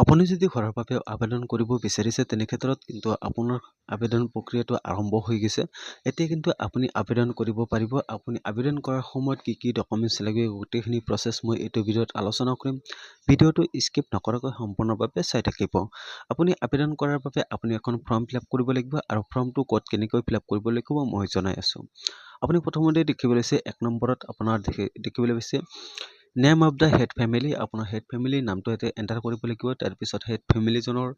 আপুনি যদি ঘৰৰ বাবে আবেদন কৰিব বিচাৰিছে তেনে ক্ষেত্ৰত কিন্তু আপোনাৰ আবেদন প্ৰক্ৰিয়াটো আৰম্ভ হৈ গৈছে। এতিয়া কিন্তু আপুনি আবেদন কৰিব পাৰিব। আপুনি আবেদন কৰাৰ সময়ত কি ডকুমেণ্টছ লাগিব গোটেইখিনি প্ৰচেছ মই এইটো ভিডিঅ'ত আলোচনা কৰিম। ভিডিঅ'টো স্কিপ নকৰাকৈ সম্পূৰ্ণভাৱে চাই থাকিব। আপুনি আবেদন কৰাৰ বাবে আপুনি এখন ফৰ্ম ফিল আপ কৰিব লাগিব আৰু ফৰ্মটো ক'ত কেনেকৈ ফিল আপ কৰিব লাগিব মই জনাই আছোঁ। আপুনি প্ৰথমতে দেখিবলৈ পাইছে 1 নম্বৰত আপোনাৰ দেখিবলৈ পাইছে name of the head family. আপোনাৰ হেড ফেমিলিৰ নামটো ইয়াতে এণ্টাৰ কৰিব লাগিব। তাৰপিছত হেড ফেমিলিজনৰ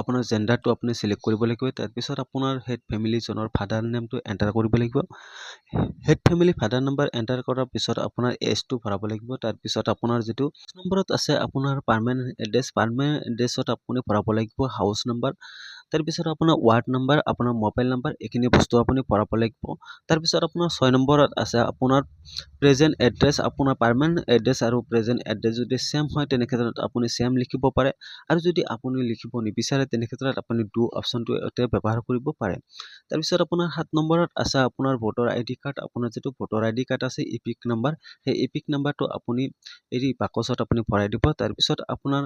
আপোনাৰ জেণ্ডাৰটো আপুনি চিলেক্ট কৰিব লাগিব। তাৰপিছত আপোনাৰ হেড ফেমিলিজনৰ ফাদাৰ নেমটো এণ্টাৰ কৰিব লাগিব। Head family father number enter কৰাৰ পিছত আপোনাৰ এজটো ভৰাব লাগিব। তাৰপিছত আপোনাৰ যিটো নম্বৰত আছে আপোনাৰ পাৰ্মানেণ্ট এড্ৰেছত আপুনি ভৰাব লাগিব হাউচ নাম্বাৰ। তাৰপিছত আপোনাৰ ৱাৰ্ড নাম্বাৰ, আপোনাৰ মোবাইল নাম্বাৰ, এইখিনি বস্তু আপুনি ভৰাব লাগিব। তাৰপিছত আপোনাৰ 6 নম্বৰত আছে আপোনাৰ প্ৰেজেণ্ট এড্ৰেছ। আপোনাৰ পাৰ্মানেণ্ট এড্ৰেছ আৰু প্ৰেজেণ্ট এড্ৰেছ যদি ছেম হয় তেনে ক্ষেত্ৰত আপুনি ছেম লিখিব পাৰে, আৰু যদি আপুনি লিখিব নিবিচাৰে তেনে ক্ষেত্ৰত আপুনি ডু অপশ্যনটো ইয়াতে ব্যৱহাৰ কৰিব পাৰে। তাৰপিছত আপোনাৰ 7 নম্বৰত আছে আপোনাৰ ভোটাৰ ID কাৰ্ড। আপোনাৰ যিটো ভোটাৰ ID কাৰ্ড আছে ইপিক নাম্বাৰ, সেই ইপিক নাম্বাৰটো আপুনি এই বাকচত আপুনি ভৰাই দিব। তাৰপিছত আপোনাৰ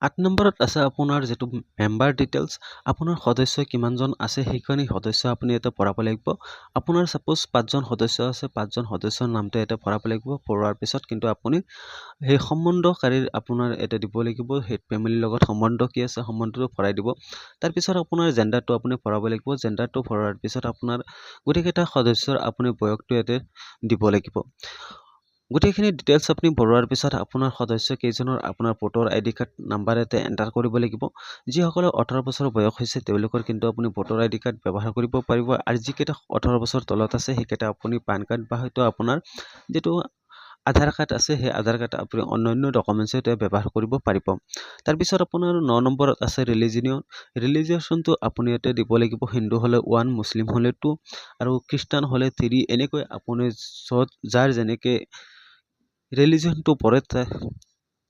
8 নম্বৰত আছে আপোনাৰ যিটো মেম্বাৰ ডিটেইলছ। আপোনাৰ সদস্য কিমানজন আছে সেইখিনি সদস্য আপুনি ইয়াতে ভৰাব লাগিব। আপোনাৰ ছাপোজ 5জন সদস্য আছে, 5জন সদস্যৰ নামটো ইয়াতে ভৰাব লাগিব। ভৰোৱাৰ পিছত কিন্তু আপুনি সেই সম্বন্ধকাৰীৰ আপোনাৰ এটা দিব লাগিব। হেড ফেমিলিৰ লগত সম্বন্ধ কি আছে সম্বন্ধটো ভৰাই দিব। তাৰপিছত আপোনাৰ জেণ্ডাৰটো আপুনি ভৰাব লাগিব। জেণ্ডাৰটো ভৰোৱাৰ পিছত আপোনাৰ গোটেইকেইটা সদস্যৰ আপুনি বয়সটো ইয়াতে দিব লাগিব। গোটেইখিনি ডিটেইলছ আপুনি ভৰোৱাৰ পিছত আপোনাৰ সদস্য কেইজনৰ আপোনাৰ ভোটাৰ ID কাৰ্ড নাম্বাৰ ইয়াতে এণ্টাৰ কৰিব লাগিব। যিসকলৰ 18 বছৰ বয়স হৈছে তেওঁলোকৰ কিন্তু আপুনি ভোটাৰ ID কাৰ্ড ব্যৱহাৰ কৰিব পাৰিব, আৰু যিকেইটা 18 বছৰ তলত আছে সেইকেইটা আপুনি পান কাৰ্ড বা হয়তো আপোনাৰ যিটো আধাৰ কাৰ্ড আছে সেই আধাৰ কাৰ্ড আপুনি অন্যান্য ডকুমেণ্টছ ব্যৱহাৰ কৰিব পাৰিব। তাৰপিছত আপোনাৰ 9 নম্বৰত আছে ৰিলিজিয়নটো আপুনি ইয়াতে দিব লাগিব। হিন্দু হ'লে 1, মুছলিম হ'লে 2 আৰু খ্ৰীষ্টান হ'লে 3। এনেকৈ আপুনি যাৰ যেনেকৈ ৰিলিজিয়নটো পৰে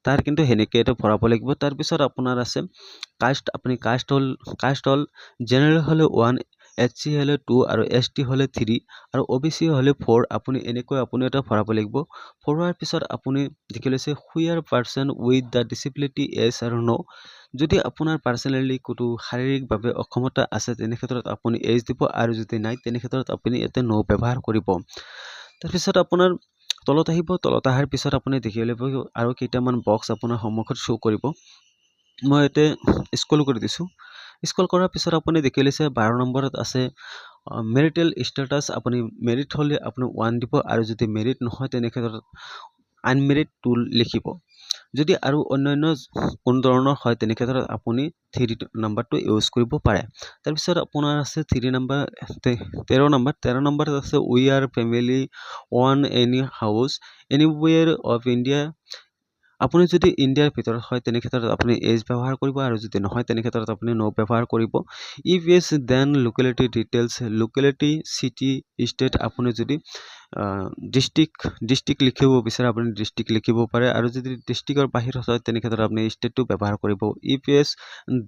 তাৰ কিন্তু সেনেকৈ এটা ভৰাব লাগিব। তাৰপিছত আপোনাৰ আছে কাষ্ট। আপুনি কাষ্ট হ'ল জেনেৰেল হ'লে 1, SC হ'লে 2 আৰু ST হ'লে 3 আৰু OBC হ'লে 4। আপুনি এনেকৈ আপুনি এটা ভৰাব লাগিব। ভৰোৱাৰ পিছত আপুনি দেখি লৈছে whether person with the disability yes আৰু ন'। যদি আপোনাৰ পাৰ্চনেলি কোনো শাৰীৰিকভাৱে অক্ষমতা আছে তেনে ক্ষেত্ৰত আপুনি এজ দিব, আৰু যদি নাই তেনে ক্ষেত্ৰত আপুনি ইয়াতে ন' ব্যৱহাৰ কৰিব। তাৰপিছত আপোনাৰ তলত আহিব। তলত অহাৰ পিছত আপুনি দেখিবলৈ পাব আৰু কেইটামান বক্স আপোনাৰ সন্মুখত শ্ব' কৰিব। মই ইয়াতে স্ক্ৰল কৰি দিছোঁ। স্ক্ৰল কৰাৰ পিছত আপুনি দেখি লৈছে 12 নম্বৰত আছে মেৰিটেল ষ্টেটাছ। আপুনি মেৰিট হ'লে আপুনি 1 দিব, আৰু যদি মেৰিট নহয় তেনে ক্ষেত্ৰত আনমেৰিড 2 লিখিব। যদি আৰু অন্যান্য কোনো ধৰণৰ হয় তেনে ক্ষেত্ৰত আপুনি 3 নম্বৰটো ইউজ কৰিব পাৰে। তাৰপিছত আপোনাৰ আছে 13 নম্বৰত আছে we are family own any house anywhere of India. আপুনি যদি ইণ্ডিয়াৰ ভিতৰত হয় তেনে ক্ষেত্ৰত আপুনি এজ ব্যৱহাৰ কৰিব, আৰু যদি নহয় তেনে ক্ষেত্ৰত আপুনি ন' ব্যৱহাৰ কৰিব। If is then locality details, locality city state. আপুনি যদি ডিষ্ট্ৰিক্ট লিখিব বিচাৰে আপুনি ডিষ্ট্ৰিক্ট লিখিব পাৰে, আৰু যদি ডিষ্ট্ৰিক্টৰ বাহিৰত হয় তেনে ক্ষেত্ৰত আপুনি ষ্টেটটো ব্যৱহাৰ কৰিব। If is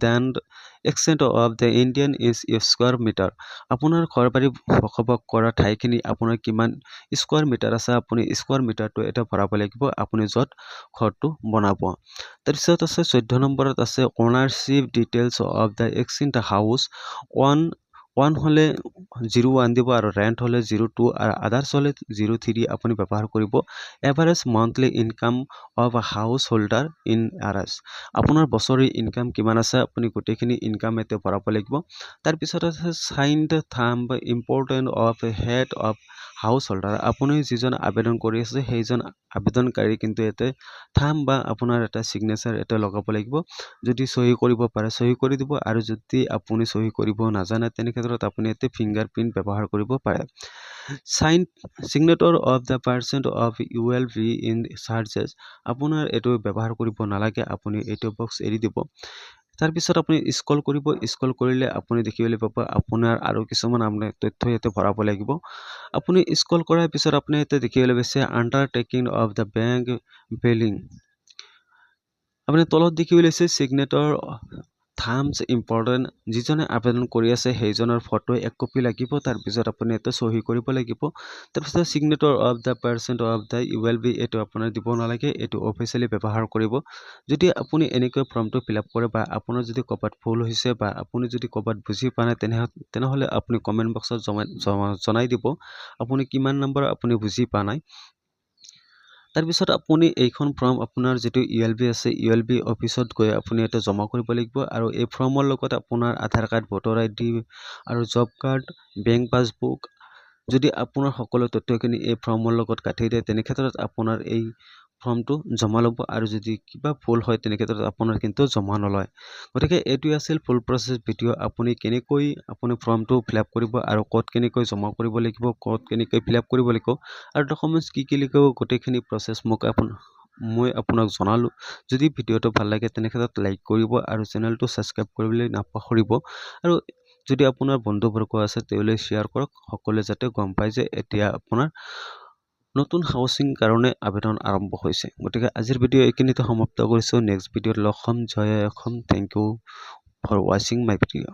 then extent of the Indian is square metre. আপোনাৰ ঘৰ বাৰী বসবাস কৰা ঠাইখিনি আপোনাৰ কিমান স্কোৱাৰ মিটাৰ আছে আপুনি স্কোৱাৰ মিটাৰটো এটা ভৰাব লাগিব আপুনি য'ত ঘৰটো বনাব। তাৰপিছত আছে 14 নম্বৰত আছে ownership details of the exist house. 1 হ'লে 01 দিব, আৰু ৰেণ্ট হ'লে 02 আৰু আদাৰ্ছ হ'লে 03 আপুনি ব্যৱহাৰ কৰিব। Average monthly income of householder in আৰাছ। আপোনাৰ বছৰি ইনকাম কিমান আছে আপুনি গোটেইখিনি ইনকাম ইয়াতে ভৰাব লাগিব। তাৰপিছত আছে child thumb important of head of house holder. আপুনি যিজন আবেদন কৰি আছে সেইজন আবেদনকাৰী কিন্তু ইয়াতে থাম্ব বা আপোনাৰ এটা ছিগনেচাৰ এটা লগাব লাগিব। যদি চহী কৰিব পাৰে চহী কৰি দিব, আৰু যদি আপুনি চহী কৰিব নাজানে তেনে ক্ষেত্ৰত আপুনি ইয়াতে ফিংগাৰ প্ৰিণ্ট ব্যৱহাৰ কৰিব পাৰে। Signature of the person of ULV in charges. আপোনাৰ এইটো ব্যৱহাৰ কৰিব নালাগে, আপুনি এইটো বক্স এৰি দিব। তাৰপিছত আপুনি স্ক্ৰল কৰিব। স্ক্ৰল কৰিলে আপুনি দেখিবলৈ পাব আপোনাৰ আৰু কিছুমান আপোনাৰ তথ্য ইয়াতে ভৰাব লাগিব। আপুনি স্ক্ৰল কৰাৰ পিছত আপুনি ইয়াতে দেখিবলৈ পাইছে undertaking of the bank billing. আপুনি তলত দেখিবলৈ পাইছে চিগনেটৰ থাম্বছ ইম্পৰ্টেণ্ট যিজনে আবেদন কৰি আছে সেইজনৰ ফটো 1 কপি লাগিব তাৰপিছত আপুনি এটা চহী কৰিব লাগিব তাৰপিছত signature of the person of the ULB এইটো আপোনাৰ দিব নালাগে এইটো অফিচিয়েলি ব্যৱহাৰ কৰিব যদি আপুনি এনেকৈ ফৰ্মটো ফিল আপ কৰে বা আপোনাৰ যদি ক'ৰবাত ভুল হৈছে বা আপুনি যদি ক'ৰবাত বুজি পোৱা নাই তেনেহ'লে আপুনি কমেণ্ট বক্সত জনাই দিব আপুনি কিমান নম্বৰ আপুনি বুজি পোৱা নাই তাৰপিছত আপুনি এইখন ফৰ্ম আপোনাৰ যিটো ULB আছে ULB অফিচত গৈ আপুনি এটা জমা কৰিব লাগিব আৰু এই ফৰ্মৰ লগত আপোনাৰ আধাৰ কাৰ্ড ভোটাৰ ID আৰু জব কাৰ্ড বেংক পাছবুক যদি আপোনাৰ সকলো তথ্যখিনি এই ফৰ্মৰ লগত কাটি দিয়ে তেনে ক্ষেত্ৰত আপোনাৰ এই ফৰ্মটো জমা ল'ব আৰু যদি কিবা ভুল হয় তেনে ক্ষেত্ৰত আপোনাৰ কিন্তু জমা নলয় গতিকে এইটোৱে আছিল ফুল প্ৰচেছ ভিডিঅ' আপুনি কেনেকৈ আপুনি ফৰ্মটো ফিল আপ কৰিব আৰু ক'ত কেনেকৈ জমা কৰিব লাগিব ক'ত কেনেকৈ ফিল আপ কৰিব লাগিব আৰু ডকুমেণ্টছ কি লাগিব গোটেইখিনি প্ৰচেছ মই আপোনাক জনালোঁ যদি ভিডিঅ'টো ভাল লাগে তেনে ক্ষেত্ৰত লাইক কৰিব আৰু চেনেলটো ছাবস্ক্ৰাইব কৰিবলৈ নাপাহৰিব আৰু যদি আপোনাৰ বন্ধুবৰ্গ আছে তেওঁলোকে শ্বেয়াৰ কৰক সকলোৱে যাতে গম পায় যে এতিয়া আপোনাৰ নতুন হাউচিং কাৰণে আবেদন আৰম্ভ হৈছে গতিকে আজিৰ ভিডিঅ' এইখিনিতে সমাপ্ত কৰিছোঁ নেক্সট ভিডিঅ'ত লগ হ'ম জয় অসম থেংক ইউ ফৰ ৱাচিং মাই ভিডিঅ'